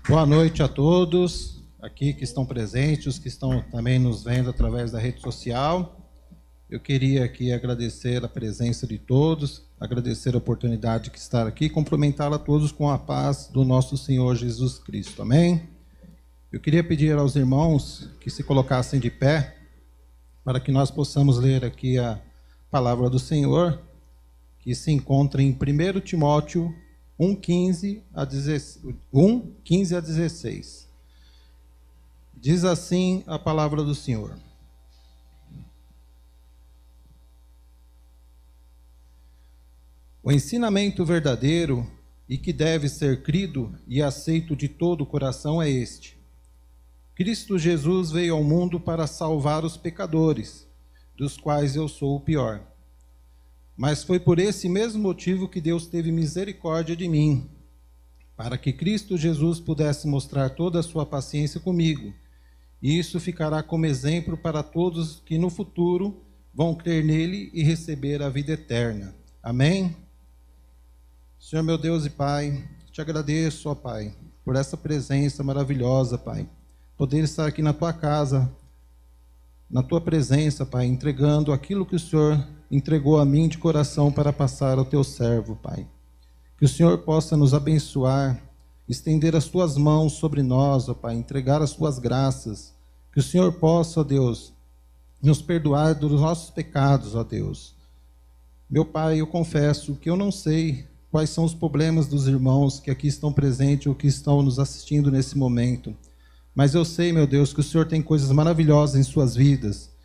Boa noite a todos aqui que estão presentes, os que estão também nos vendo através da rede social. Eu queria aqui agradecer a presença de todos, agradecer a oportunidade de estar aqui e cumprimentar a todos com a paz do nosso Senhor Jesus Cristo. Amém? Eu queria pedir aos irmãos que se colocassem de pé para que nós possamos ler aqui a palavra do Senhor, que se encontra em 1 Timóteo 1:15 a 16. Diz assim a palavra do Senhor. O ensinamento verdadeiro e que deve ser crido e aceito de todo o coração é este: Cristo Jesus veio ao mundo para salvar os pecadores, dos quais eu sou o pior. Mas foi por esse mesmo motivo que Deus teve misericórdia de mim, para que Cristo Jesus pudesse mostrar toda a sua paciência comigo. E isso ficará como exemplo para todos que no futuro vão crer nele e receber a vida eterna. Amém? Senhor meu Deus e Pai, te agradeço, ó Pai, por essa presença maravilhosa, Pai. Poder estar aqui na tua casa, na tua presença, Pai, entregando aquilo que o Senhor entregou a mim de coração para passar ao teu servo, Pai. Que o Senhor possa nos abençoar, estender as tuas mãos sobre nós, ó Pai, entregar as tuas graças. Que o Senhor possa, ó Deus, nos perdoar dos nossos pecados, ó Deus. Meu Pai, eu confesso que eu não sei quais são os problemas dos irmãos que aqui estão presentes ou que estão nos assistindo nesse momento. Mas eu sei, meu Deus, que o Senhor tem coisas maravilhosas em suas vidas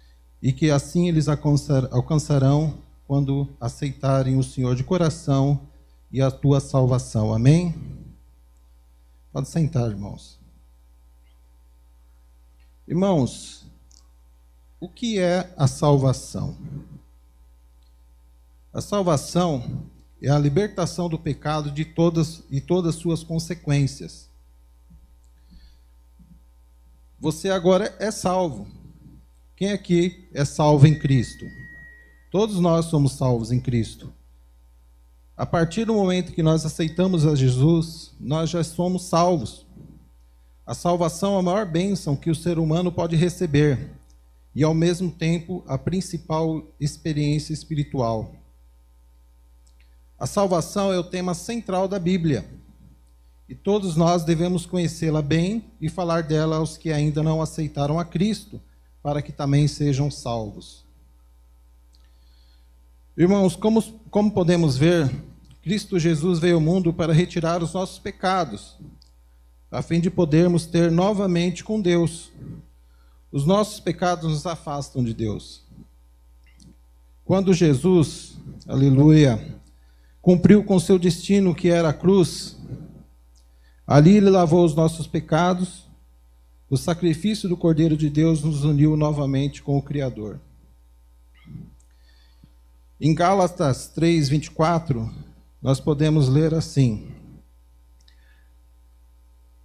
e que assim eles alcançarão quando aceitarem o Senhor de coração e a tua salvação. Amém? Pode sentar, irmãos. Irmãos, o que é a salvação? A salvação é a libertação do pecado de todas as suas consequências. Você agora é salvo. Quem aqui é salvo em Cristo? Todos nós somos salvos em Cristo. A partir do momento que nós aceitamos a Jesus, nós já somos salvos. A salvação é a maior bênção que o ser humano pode receber e, ao mesmo tempo, a principal experiência espiritual. A salvação é o tema central da Bíblia. E todos nós devemos conhecê-la bem e falar dela aos que ainda não aceitaram a Cristo, para que também sejam salvos. Irmãos, como podemos ver, Cristo Jesus veio ao mundo para retirar os nossos pecados, a fim de podermos ter novamente com Deus. Os nossos pecados nos afastam de Deus. Quando Jesus, aleluia, cumpriu com seu destino, que era a cruz, ali ele lavou os nossos pecados. O sacrifício do Cordeiro de Deus nos uniu novamente com o Criador. Em Gálatas 3:24, nós podemos ler assim: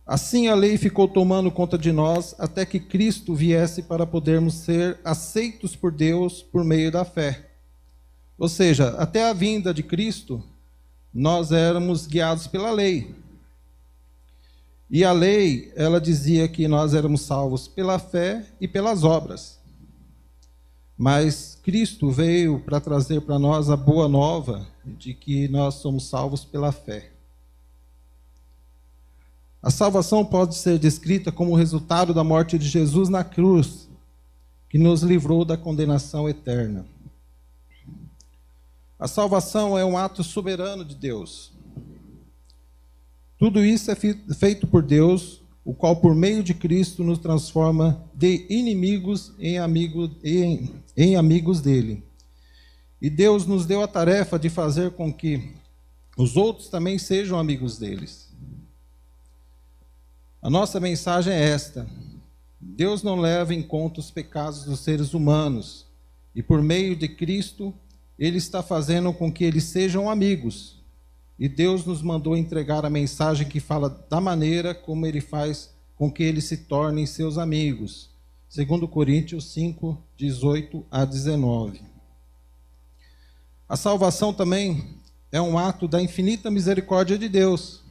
Assim a lei ficou tomando conta de nós até que Cristo viesse para podermos ser aceitos por Deus por meio da fé. Ou seja, até a vinda de Cristo, nós éramos guiados pela lei. E a lei, ela dizia que nós éramos salvos pela fé e pelas obras. Mas Cristo veio para trazer para nós a boa nova de que nós somos salvos pela fé. A salvação pode ser descrita como resultado da morte de Jesus na cruz, que nos livrou da condenação eterna. A salvação é um ato soberano de Deus. Tudo isso é feito por Deus, o qual por meio de Cristo nos transforma de inimigos em amigos dele. E Deus nos deu a tarefa de fazer com que os outros também sejam amigos deles. A nossa mensagem é esta: Deus não leva em conta os pecados dos seres humanos, e por meio de Cristo, Ele está fazendo com que eles sejam amigos. E Deus nos mandou entregar a mensagem que fala da maneira como Ele faz com que eles se tornem seus amigos. 2 Coríntios 5:18 a 19. A salvação também é um ato da infinita misericórdia de Deus.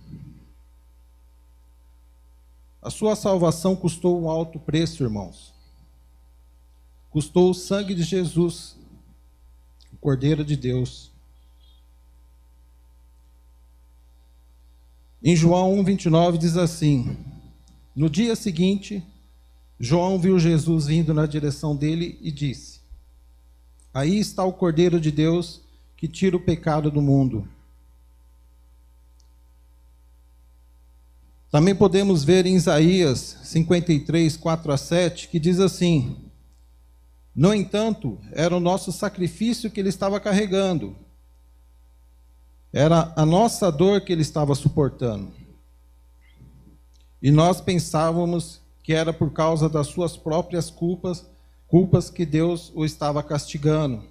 A sua salvação custou um alto preço, irmãos. Custou o sangue de Jesus, o Cordeiro de Deus. Em João 1,29 diz assim: no dia seguinte, João viu Jesus vindo na direção dele e disse: aí está o Cordeiro de Deus que tira o pecado do mundo. Também podemos ver em Isaías 53, 4-7, que diz assim: no entanto, era o nosso sacrifício que ele estava carregando, era a nossa dor que ele estava suportando. E nós pensávamos que era por causa das suas próprias culpas que Deus o estava castigando.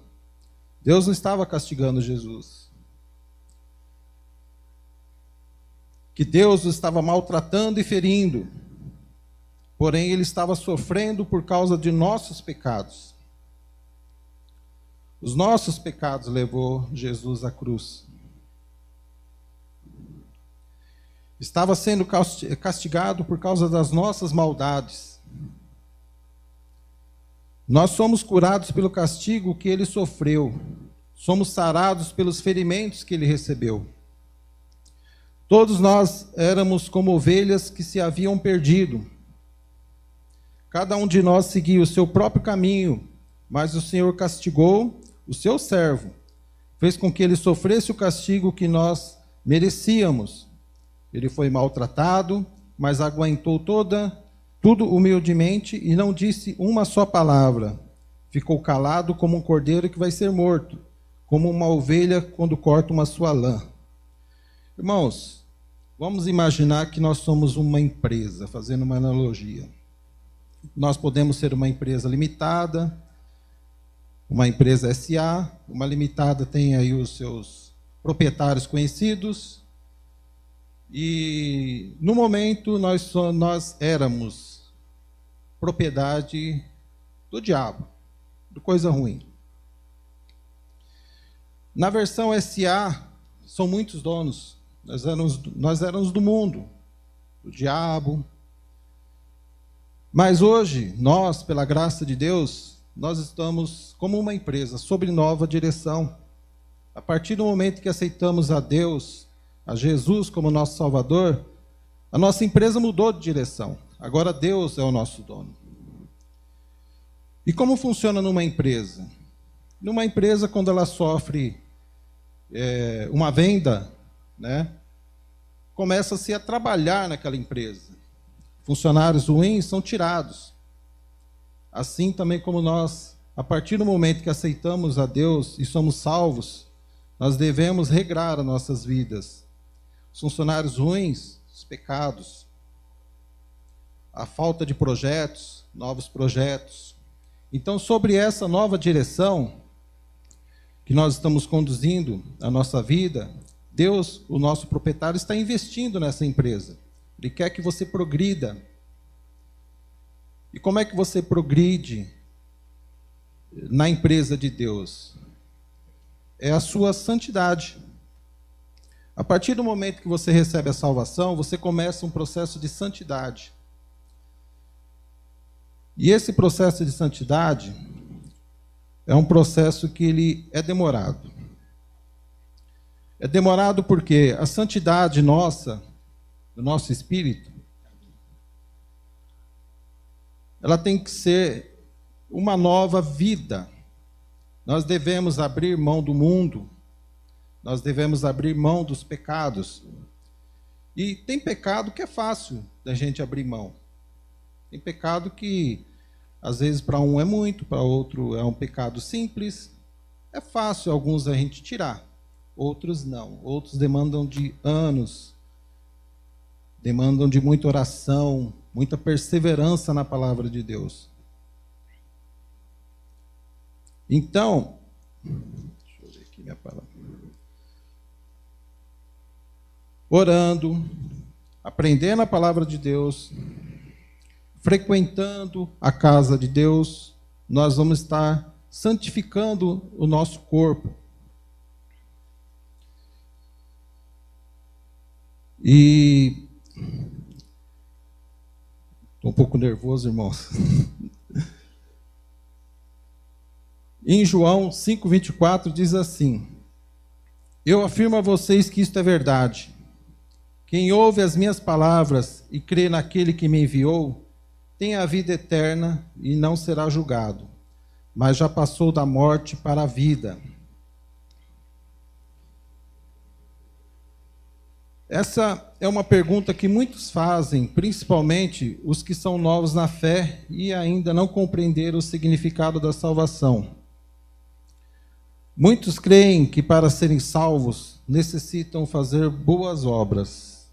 Deus não estava castigando Jesus. Que Deus o estava maltratando e ferindo. Porém, ele estava sofrendo por causa de nossos pecados. Os nossos pecados levou Jesus à cruz. Estava sendo castigado por causa das nossas maldades. Nós somos curados pelo castigo que ele sofreu. Somos sarados pelos ferimentos que ele recebeu. Todos nós éramos como ovelhas que se haviam perdido. Cada um de nós seguia o seu próprio caminho, mas o Senhor castigou o seu servo. Fez com que ele sofresse o castigo que nós merecíamos. Ele foi maltratado, mas aguentou tudo humildemente e não disse uma só palavra. Ficou calado como um cordeiro que vai ser morto, como uma ovelha quando corta uma sua lã. Irmãos, vamos imaginar que nós somos uma empresa, fazendo uma analogia. Nós podemos ser uma empresa limitada, uma empresa SA, uma limitada tem aí os seus proprietários conhecidos. E no momento nós éramos propriedade do diabo, de coisa ruim. Na versão SA, são muitos donos. Nós éramos do mundo, do diabo. Mas hoje, nós, pela graça de Deus, nós estamos como uma empresa, sob nova direção. A partir do momento que aceitamos a Deus, a Jesus como nosso Salvador, a nossa empresa mudou de direção. Agora Deus é o nosso dono. E como funciona numa empresa? Numa empresa, quando ela sofre uma venda, né, começa-se a trabalhar naquela empresa. Funcionários ruins são tirados. Assim também como nós, a partir do momento que aceitamos a Deus e somos salvos, nós devemos regrar as nossas vidas. Os funcionários ruins, os pecados, a falta de projetos, novos projetos. Então, sobre essa nova direção que nós estamos conduzindo a nossa vida, Deus, o nosso proprietário, está investindo nessa empresa. Ele quer que você progrida. E como é que você progride na empresa de Deus? É a sua santidade. A partir do momento que você recebe a salvação, você começa um processo de santidade. E esse processo de santidade é um processo que ele é demorado. É demorado porque a santidade nossa, do nosso espírito, ela tem que ser uma nova vida. Nós devemos abrir mão do mundo, nós devemos abrir mão dos pecados. E tem pecado que é fácil da gente abrir mão. Tem pecado que, às vezes, para um é muito, para outro é um pecado simples. É fácil alguns a gente tirar, outros não. Outros demandam de anos, demandam de muita oração, muita perseverança na palavra de Deus. Então, deixa eu ver aqui minha palavra. Orando, aprendendo a palavra de Deus, frequentando a casa de Deus, nós vamos estar santificando o nosso corpo. E Estou um pouco nervoso, irmãos. Em João 5,24 diz assim: Eu afirmo a vocês que isto é verdade. Quem ouve as minhas palavras e crê naquele que me enviou, tem a vida eterna e não será julgado, mas já passou da morte para a vida. Essa é uma pergunta que muitos fazem, principalmente os que são novos na fé e ainda não compreenderam o significado da salvação. Muitos creem que para serem salvos necessitam fazer boas obras.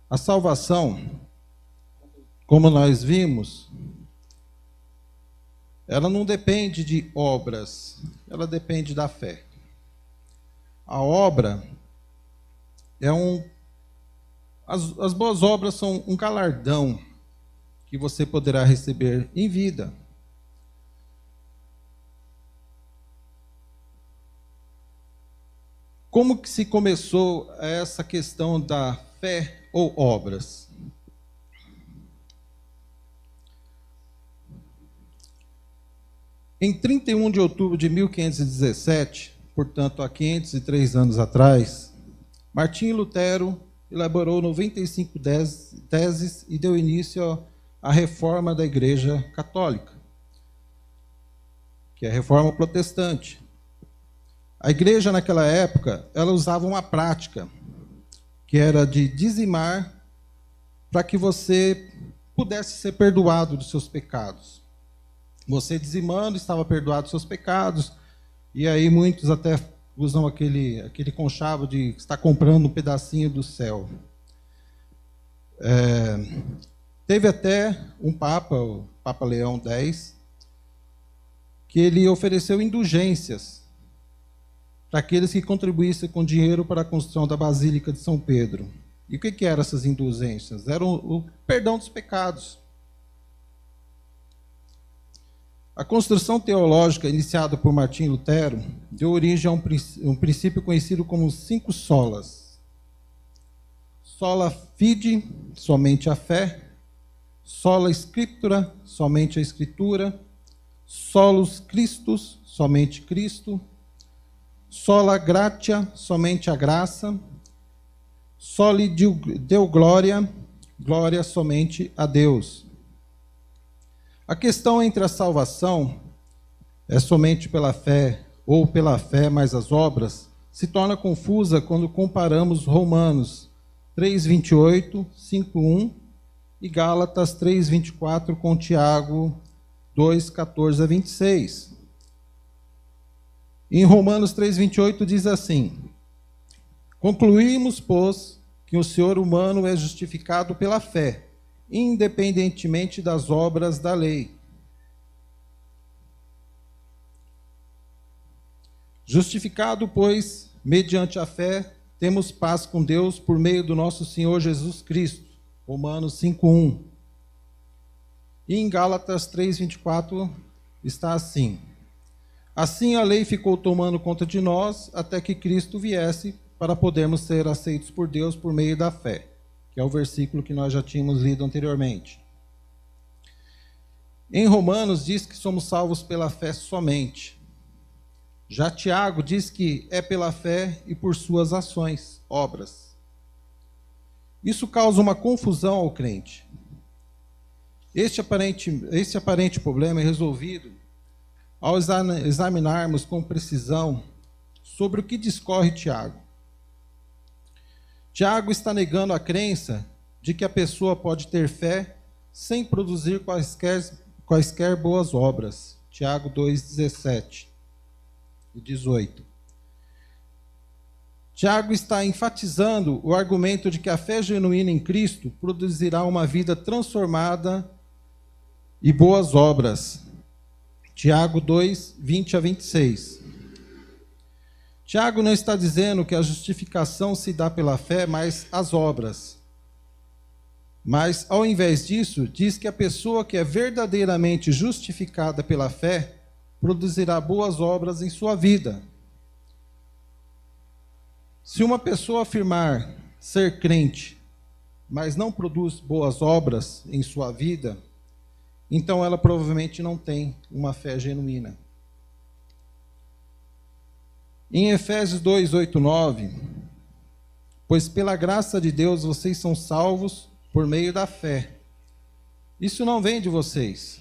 A salvação, como nós vimos, ela não depende de obras, ela depende da fé. A obra as boas obras são um galardão que você poderá receber em vida. Como que se começou essa questão da fé ou obras? Em 31 de outubro de 1517, portanto, há 503 anos atrás, Martinho Lutero elaborou 95 teses e deu início à reforma da Igreja Católica, que é a reforma protestante. A igreja, naquela época, ela usava uma prática, que era de dizimar para que você pudesse ser perdoado dos seus pecados. Você dizimando, estava perdoado dos seus pecados, e aí muitos até usam aquele conchavo de estar comprando um pedacinho do céu. Teve até um Papa, o Papa Leão X, que ele ofereceu indulgências para aqueles que contribuíssem com dinheiro para a construção da Basílica de São Pedro. E o que eram essas indulgências? Eram o perdão dos pecados. A construção teológica iniciada por Martinho Lutero deu origem a um princípio conhecido como 5 solas. Sola fide, somente a fé. Sola scriptura, somente a Escritura. Solus Christus, somente Cristo. Sola gratia, somente a graça. Soli Deo gloria, glória somente a Deus. A questão entre a salvação é somente pela fé ou pela fé mais as obras se torna confusa quando comparamos Romanos 3:28, 5:1 e Gálatas 3:24 com Tiago 2:14 a 26. Em Romanos 3:28 diz assim: Concluímos, pois, que o ser humano é justificado pela fé, independentemente das obras da lei. Justificado, pois, mediante a fé, temos paz com Deus por meio do nosso Senhor Jesus Cristo. Romanos 5:1. E em Gálatas 3:24 está assim: Assim a lei ficou tomando conta de nós até que Cristo viesse para podermos ser aceitos por Deus por meio da fé, que é o versículo que nós já tínhamos lido anteriormente. Em Romanos diz que somos salvos pela fé somente. Já Tiago diz que é pela fé e por suas ações, obras. Isso causa uma confusão ao crente. Este aparente problema é resolvido ao examinarmos com precisão sobre o que discorre Tiago. Tiago está negando a crença de que a pessoa pode ter fé sem produzir quaisquer boas obras. Tiago 2:17 e 18. Tiago está enfatizando o argumento de que a fé genuína em Cristo produzirá uma vida transformada e boas obras. Tiago 2:20 a 26. Tiago não está dizendo que a justificação se dá pela fé, mas as obras. Mas, ao invés disso, diz que a pessoa que é verdadeiramente justificada pela fé produzirá boas obras em sua vida. Se uma pessoa afirmar ser crente, mas não produz boas obras em sua vida, então ela provavelmente não tem uma fé genuína. Em Efésios 2, 8, 9, pois pela graça de Deus vocês são salvos por meio da fé. Isso não vem de vocês,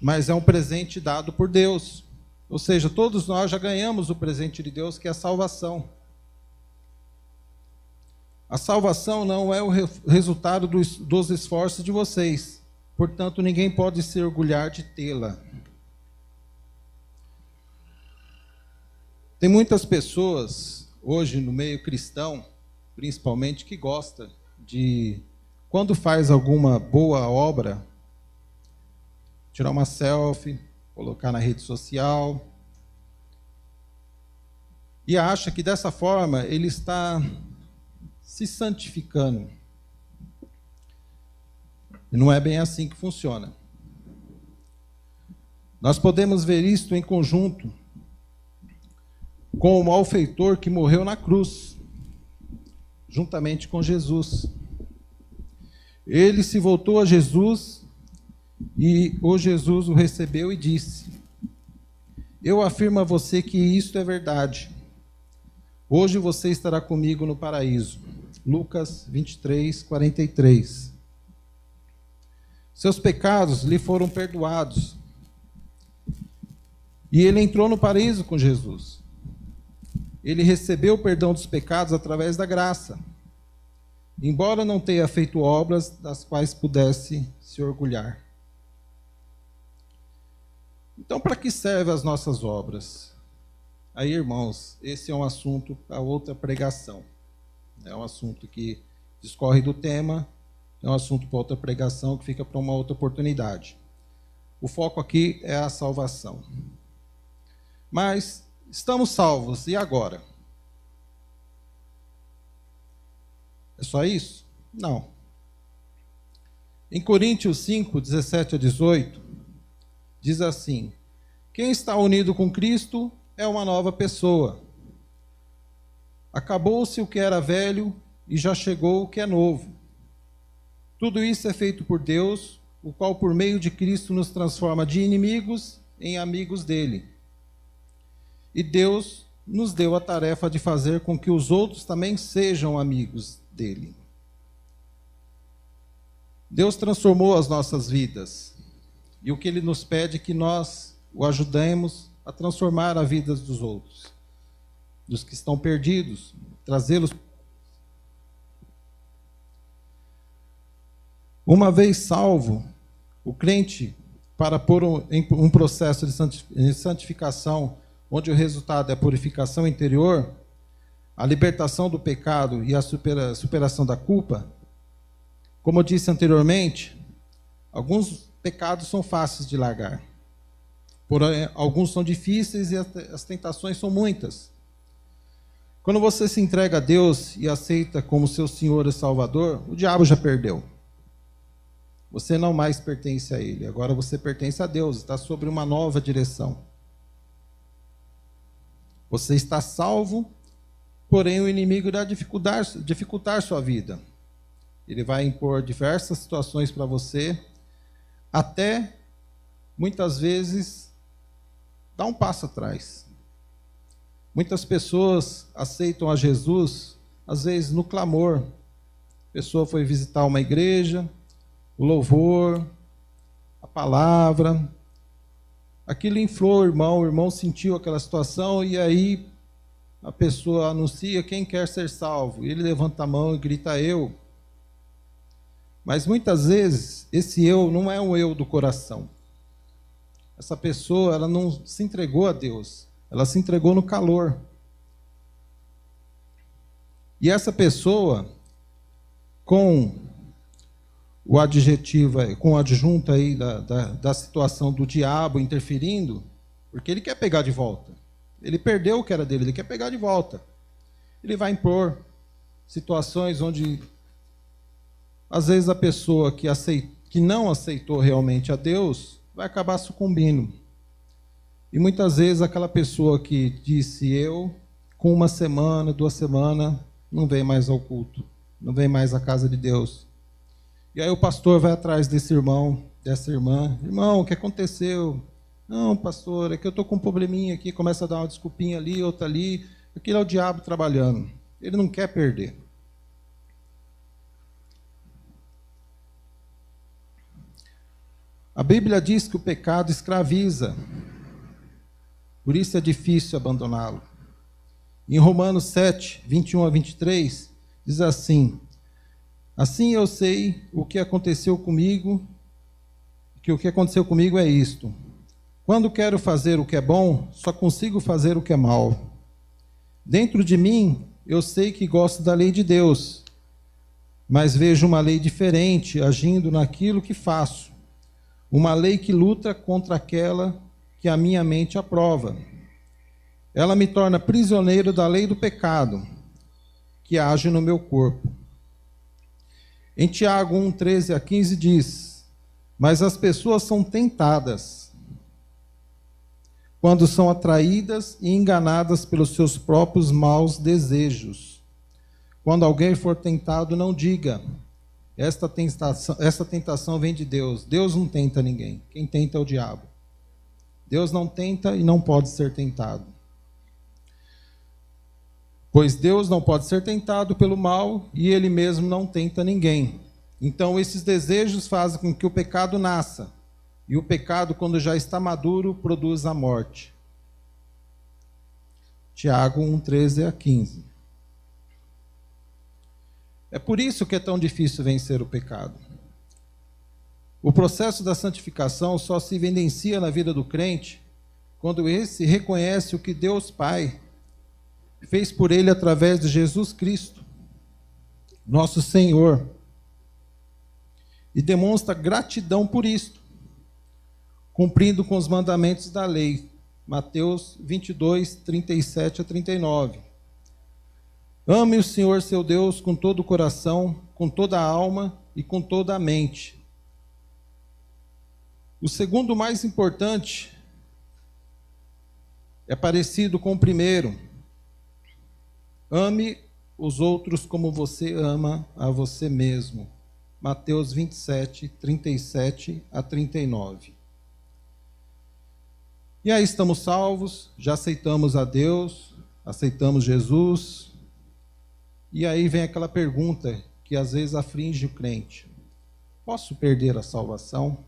mas é um presente dado por Deus. Ou seja, todos nós já ganhamos o presente de Deus, que é a salvação. A salvação não é o resultado dos esforços de vocês, portanto, ninguém pode se orgulhar de tê-la. Tem muitas pessoas, hoje no meio cristão, principalmente, que gosta de, quando faz alguma boa obra, tirar uma selfie, colocar na rede social, e acha que dessa forma ele está se santificando. E não é bem assim que funciona. Nós podemos ver isto em conjunto com o malfeitor que morreu na cruz, juntamente com Jesus. Ele se voltou a Jesus e o Jesus o recebeu e disse: eu afirmo a você que isto é verdade. Hoje você estará comigo no paraíso. Lucas 23, 43. Seus pecados lhe foram perdoados. E ele entrou no paraíso com Jesus. Ele recebeu o perdão dos pecados através da graça, embora não tenha feito obras das quais pudesse se orgulhar. Então, para que servem as nossas obras? Aí, irmãos, esse é um assunto para outra pregação. É um assunto que discorre do tema, é um assunto para outra pregação que fica para uma outra oportunidade. O foco aqui é a salvação. Mas estamos salvos, e agora? É só isso? Não. Em Coríntios 5, 17 a 18, diz assim: quem está unido com Cristo é uma nova pessoa. Acabou-se o que era velho e já chegou o que é novo. Tudo isso é feito por Deus, o qual por meio de Cristo nos transforma de inimigos em amigos dele. E Deus nos deu a tarefa de fazer com que os outros também sejam amigos dele. Deus transformou as nossas vidas. E o que ele nos pede é que nós o ajudemos a transformar a vida dos outros, dos que estão perdidos, trazê-los. Uma vez salvo, o crente, para pôr em um processo de santificação, onde o resultado é a purificação interior, a libertação do pecado e a superação da culpa, como eu disse anteriormente, alguns pecados são fáceis de largar. Porém, alguns são difíceis e as tentações são muitas. Quando você se entrega a Deus e aceita como seu Senhor e Salvador, o diabo já perdeu. Você não mais pertence a ele, agora você pertence a Deus, está sobre uma nova direção. Você está salvo, porém o inimigo irá dificultar sua vida. Ele vai impor diversas situações para você, até, muitas vezes, dar um passo atrás. Muitas pessoas aceitam a Jesus, às vezes no clamor. A pessoa foi visitar uma igreja, o louvor, a palavra, aquilo inflou o irmão sentiu aquela situação, e aí a pessoa anuncia quem quer ser salvo. Ele levanta a mão e grita: eu. Mas muitas vezes esse eu não é um eu do coração. Essa pessoa, ela não se entregou a Deus, ela se entregou no calor. E essa pessoa, com o adjetivo, com o adjunto aí da situação do diabo interferindo, porque ele quer pegar de volta. Ele perdeu o que era dele, ele quer pegar de volta. Ele vai impor situações onde, às vezes, a pessoa que não aceitou realmente a Deus vai acabar sucumbindo. E muitas vezes aquela pessoa que disse eu, com uma semana, 2 semanas, não vem mais ao culto. não vem mais à casa de Deus. E aí o pastor vai atrás desse irmão, dessa irmã. Irmão, o que aconteceu? Não, pastor, é que eu estou com um probleminha aqui, começa a dar uma desculpinha ali, outra ali. Aquilo é o diabo trabalhando. Ele não quer perder. A Bíblia diz que o pecado escraviza. Por isso é difícil abandoná-lo. Em Romanos 7, 21 a 23, diz assim: assim eu sei o que aconteceu comigo, que o que aconteceu comigo é isto. Quando quero fazer o que é bom, só consigo fazer o que é mal. Dentro de mim, eu sei que gosto da lei de Deus, mas vejo uma lei diferente agindo naquilo que faço. Uma lei que luta contra aquela que a minha mente aprova. Ela me torna prisioneiro da lei do pecado, que age no meu corpo. Em Tiago 1, 13 a 15 diz: mas as pessoas são tentadas quando são atraídas e enganadas pelos seus próprios maus desejos. Quando alguém for tentado, não diga: esta tentação vem de Deus. Deus não tenta ninguém. Quem tenta é o diabo. Deus não tenta e não pode ser tentado. Pois Deus não pode ser tentado pelo mal e Ele mesmo não tenta ninguém. Então esses desejos fazem com que o pecado nasça. E o pecado, quando já está maduro, produz a morte. Tiago 1, 13 a 15. É por isso que é tão difícil vencer o pecado. O processo da santificação só se evidencia na vida do crente quando esse reconhece o que Deus Pai fez por ele através de Jesus Cristo, nosso Senhor, e demonstra gratidão por isto, cumprindo com os mandamentos da lei. Mateus 22, 37 a 39. Ame o Senhor seu Deus com todo o coração, com toda a alma e com toda a mente. O segundo mais importante é parecido com o primeiro. Ame os outros como você ama a você mesmo. Mateus 27, 37 a 39. E aí estamos salvos, já aceitamos a Deus, aceitamos Jesus. E aí vem aquela pergunta que às vezes aflige o crente: posso perder a salvação?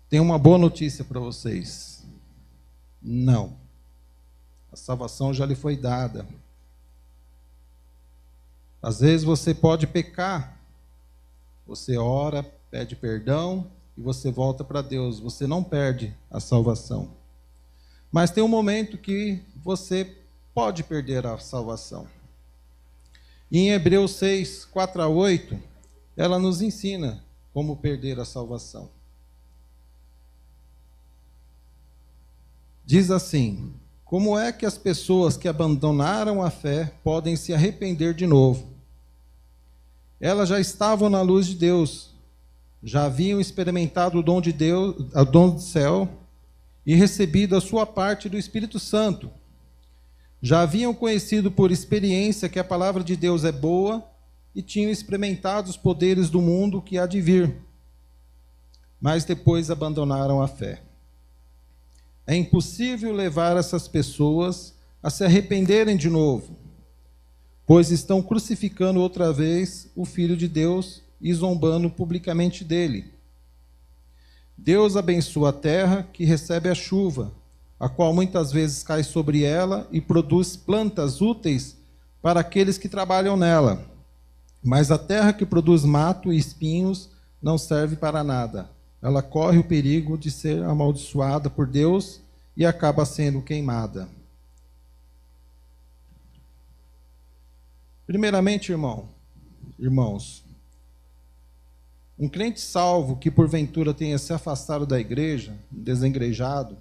Tenho uma boa notícia para vocês. Não. A salvação já lhe foi dada. Às vezes você pode pecar. Você ora, pede perdão e você volta para Deus. Você não perde a salvação. Mas tem um momento que você pode perder a salvação. E em Hebreus 6, 4 a 8, ela nos ensina como perder a salvação. Diz assim: como é que as pessoas que abandonaram a fé podem se arrepender de novo? Elas já estavam na luz de Deus, já haviam experimentado o dom de Deus, o dom do céu, e recebido a sua parte do Espírito Santo. Já haviam conhecido por experiência que a palavra de Deus é boa e tinham experimentado os poderes do mundo que há de vir. Mas depois abandonaram a fé. É impossível levar essas pessoas a se arrependerem de novo, pois estão crucificando outra vez o Filho de Deus e zombando publicamente dele. Deus abençoa a terra que recebe a chuva, a qual muitas vezes cai sobre ela e produz plantas úteis para aqueles que trabalham nela. Mas a terra que produz mato e espinhos não serve para nada. Ela corre o perigo de ser amaldiçoada por Deus e acaba sendo queimada. Primeiramente, irmãos, um crente salvo que porventura tenha se afastado da igreja, desengrejado,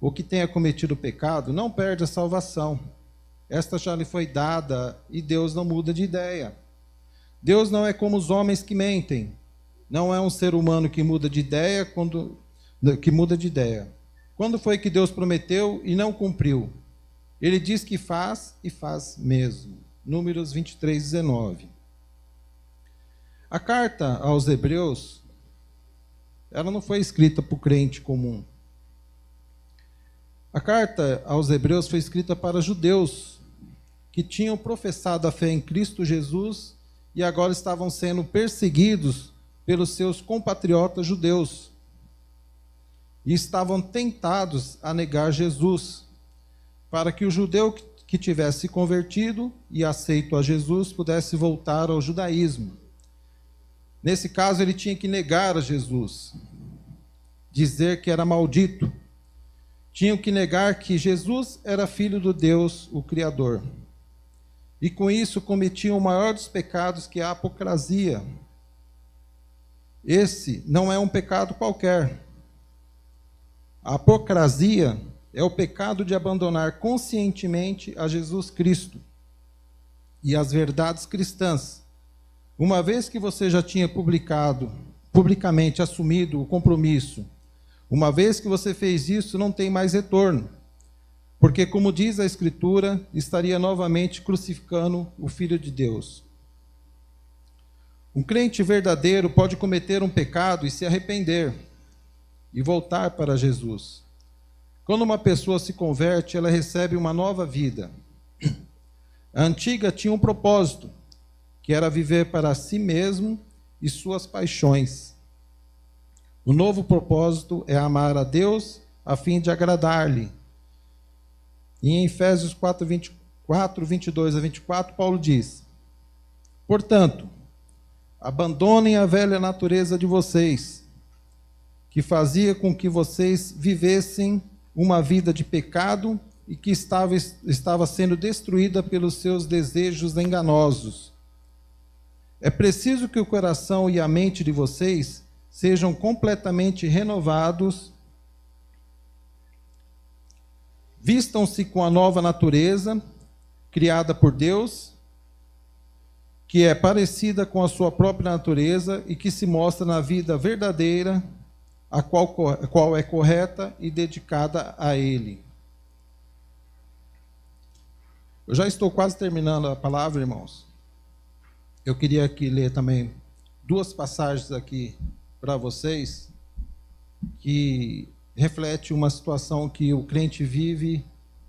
ou que tenha cometido pecado, não perde a salvação. Esta já lhe foi dada e Deus não muda de ideia. Deus não é como os homens que mentem. Não é um ser humano que muda de ideia Quando foi que Deus prometeu e não cumpriu? Ele diz que faz e faz mesmo. Números 23, 19. A carta aos Hebreus, ela não foi escrita para o crente comum. A carta aos Hebreus foi escrita para judeus que tinham professado a fé em Cristo Jesus e agora estavam sendo perseguidos pelos seus compatriotas judeus. E estavam tentados a negar Jesus, para que o judeu que tivesse se convertido e aceito a Jesus pudesse voltar ao judaísmo. Nesse caso, ele tinha que negar a Jesus, dizer que era maldito. Tinham que negar que Jesus era filho do Deus, o Criador. E com isso cometiam o maior dos pecados, que é a apostasia. Esse não é um pecado qualquer. A apostasia é o pecado de abandonar conscientemente a Jesus Cristo e as verdades cristãs. Uma vez que você já tinha publicamente assumido o compromisso, uma vez que você fez isso, não tem mais retorno. Porque, como diz a Escritura, estaria novamente crucificando o Filho de Deus. Um crente verdadeiro pode cometer um pecado e se arrepender e voltar para Jesus. Quando uma pessoa se converte, ela recebe uma nova vida. A antiga tinha um propósito, que era viver para si mesmo e suas paixões. O novo propósito é amar a Deus a fim de agradar-lhe. E em Efésios 4, 22 a 24, Paulo diz: portanto, abandonem a velha natureza de vocês, que fazia com que vocês vivessem uma vida de pecado e que estava sendo destruída pelos seus desejos enganosos. É preciso que o coração e a mente de vocês sejam completamente renovados. Vistam-se com a nova natureza, criada por Deus, que é parecida com a sua própria natureza e que se mostra na vida verdadeira, a qual é correta e dedicada a Ele. Eu já estou quase terminando a palavra, irmãos. Eu queria aqui ler também 2 passagens aqui para vocês, que reflete uma situação que o crente vive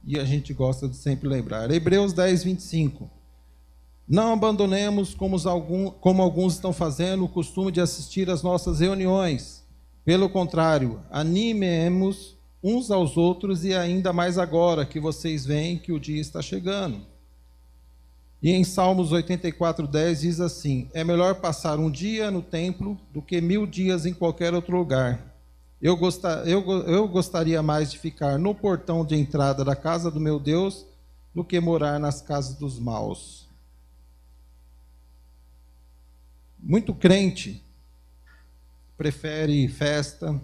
e a gente gosta de sempre lembrar. Hebreus 10, 25. Não abandonemos, como alguns estão fazendo, o costume de assistir às nossas reuniões. Pelo contrário, animemos uns aos outros, e ainda mais agora que vocês veem que o dia está chegando. E em Salmos 84, 10 diz assim: é melhor passar um dia no templo do que 1000 dias em qualquer outro lugar. Eu gostaria mais de ficar no portão de entrada da casa do meu Deus do que morar nas casas dos maus. Muito crente prefere festa,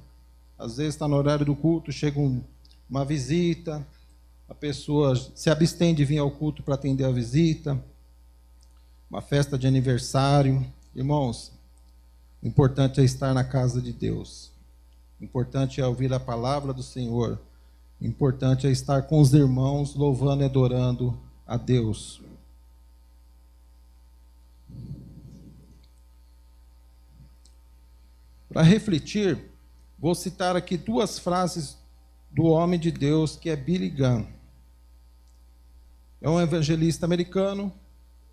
às vezes está no horário do culto, chega uma visita, a pessoa se abstém de vir ao culto para atender a visita, uma festa de aniversário. Irmãos, o importante é estar na casa de Deus. O importante é ouvir a palavra do Senhor. O importante é estar com os irmãos, louvando e adorando a Deus. Para refletir, vou citar aqui 2 frases do homem de Deus, que é Billy Graham. É um evangelista americano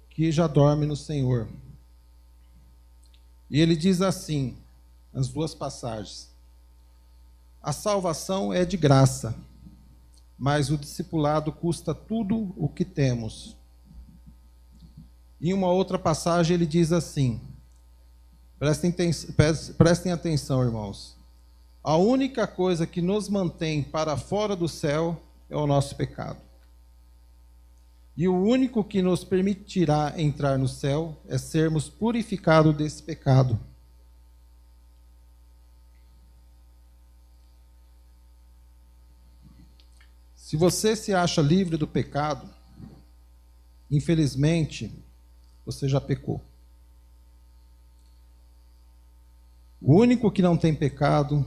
que já dorme no Senhor. E ele diz assim, nas 2 passagens: a salvação é de graça, mas o discipulado custa tudo o que temos. Em uma outra passagem ele diz assim, prestem atenção, irmãos: a única coisa que nos mantém para fora do céu é o nosso pecado. E o único que nos permitirá entrar no céu é sermos purificados desse pecado. Se você se acha livre do pecado, infelizmente, você já pecou. O único que não tem pecado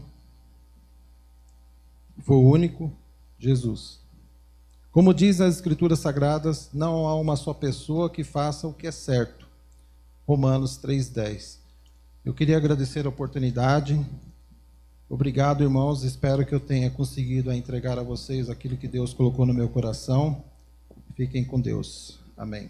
foi o único Jesus. Como diz as Escrituras Sagradas, não há uma só pessoa que faça o que é certo. Romanos 3:10. Eu queria agradecer a oportunidade. Obrigado, irmãos. Espero que eu tenha conseguido entregar a vocês aquilo que Deus colocou no meu coração. Fiquem com Deus. Amém.